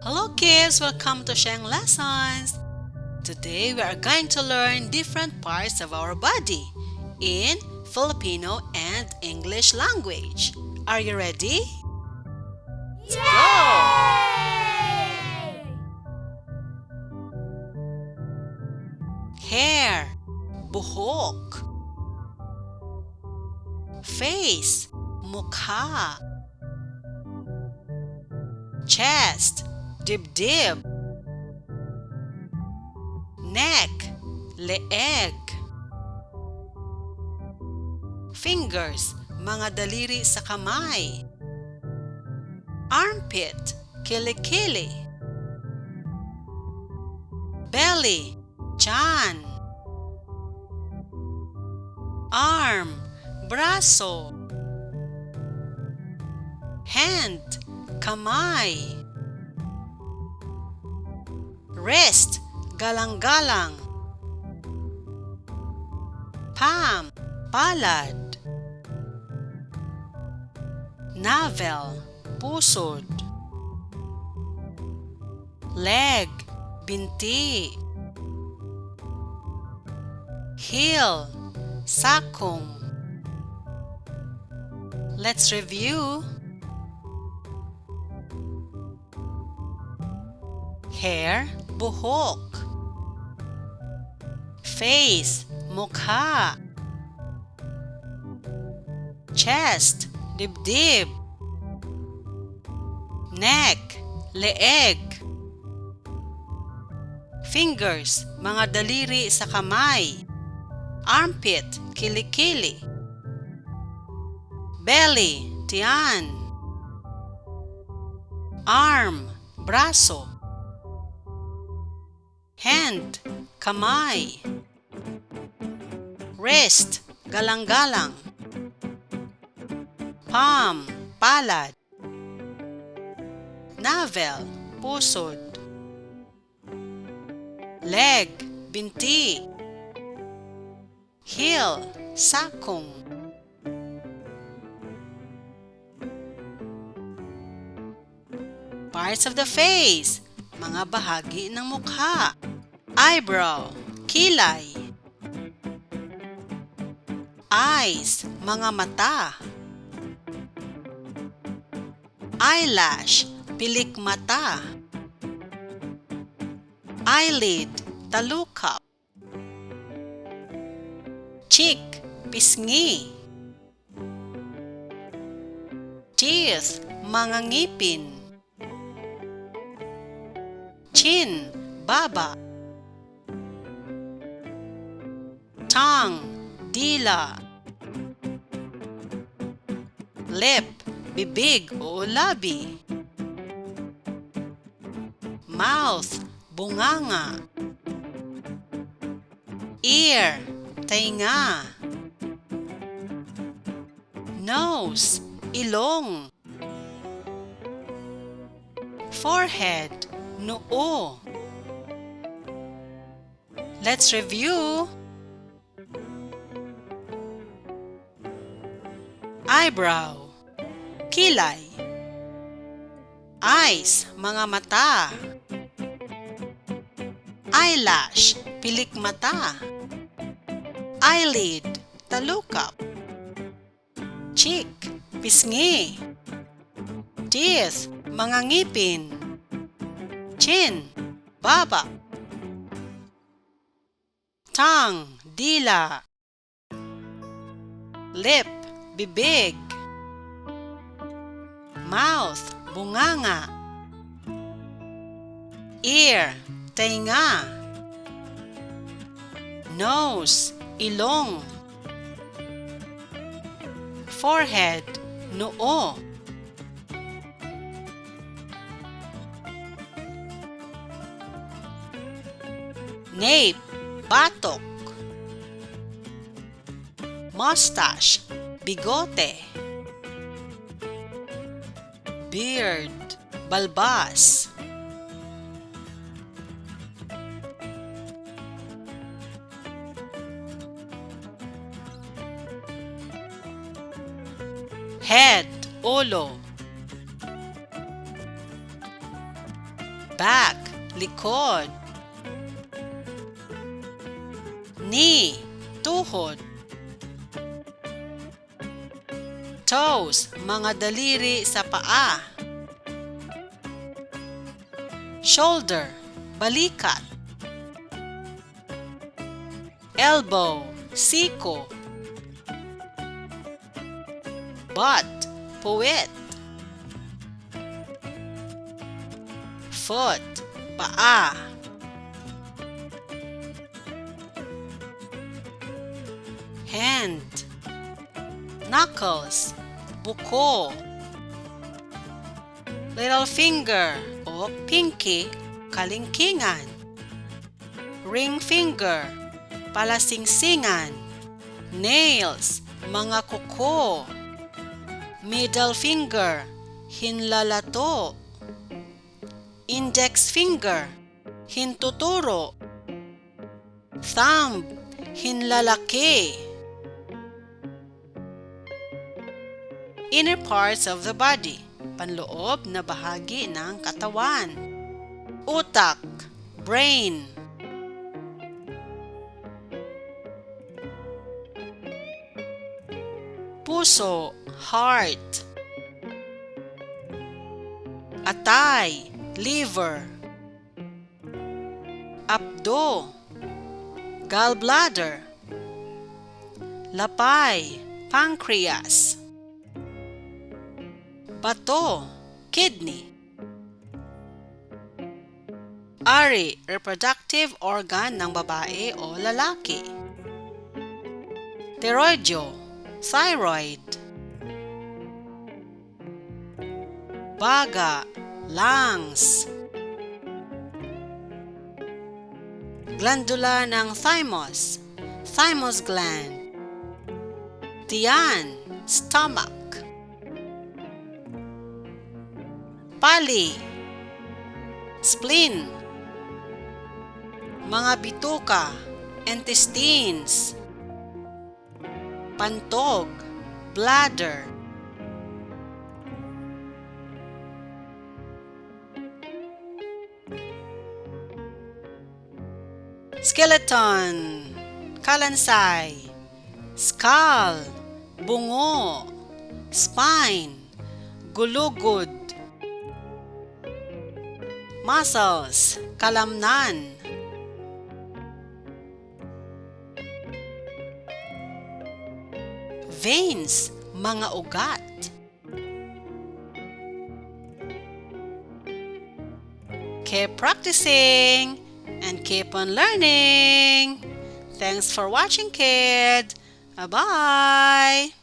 Hello kids, welcome to Sheng Lessons. Today we are going to learn different parts of our body in Filipino and English language. Are you ready? Let's go! Hair, buhok. Face, mukha. Chest, dibdib. Neck, leeg. Fingers, mga daliri sa kamay. Armpit, kilikili. Belly, tiyan. Arm, braso. Hand, kamay. Wrist, galang-galang. Palm, palad. Navel, pusod. Leg, binti. Heel, sakong. Let's review. Hair, buhok. Face, mukha. Chest, dibdib. Neck, leeg. Fingers, mga daliri sa kamay. Armpit, kilikili. Belly, tiyan. Arm, braso. Hand, kamay. Wrist, galang-galang. Palm, palad. Navel, pusod. Leg, binti. Heel, sakong. Parts of the face, mga bahagi ng mukha. Eyebrow, kilay. Eyes, mga mata. Eyelash, pilik mata. Eyelid, talukap. Cheek, pisngi. Teeth, mga ngipin. Chin, baba. Tongue, dila. Lip, bibig o labi. Mouth, bunganga. Ear, tainga. Nose, ilong. Forehead, noo. Let's review. Eyebrow, kilay. Eyes, mga mata. Eyelash, pilik mata. Eyelid, talukap. Cheek, pisngi. Teeth, mga ngipin. Chin, baba. Tongue, dila. Lip, bibig. Mouth, bunganga. Ear, tainga. Nose, ilong. Forehead, noo. Nape, batok. Mustache, bigote. Beard, balbas. Head, ulo. Back, likod. Knee, tuhod. Toes, mga daliri sa paa. Shoulder, balikat. Elbow, siko. Butt, puwet. Foot, paa. Hand, knuckles, buko. Little finger o pinky, kalingkingan. Ring finger, palasingsingan. Nails, mga kuko. Middle finger, hinlalato. Index finger, hintuturo. Thumb, hinlalaki. Inner parts of the body, panloob na bahagi ng katawan. Utak, brain. Puso, heart. Atay, liver. Abdo, gallbladder. Lapay, pancreas. Bato, kidney. Ari, reproductive organ ng babae o lalaki. Pteroideo, thyroid. Baga, lungs. Glandula ng thymus, thymus gland. Tiyan, stomach. Pali, spleen. Mga bituka, intestines. Pantog, bladder. Skeleton, kalansay. Skull, bungo. Spine, gulugod. Muscles, kalamnan. Veins, mga ugat. Keep practicing and keep on learning. Thanks for watching, kid. Bye-bye.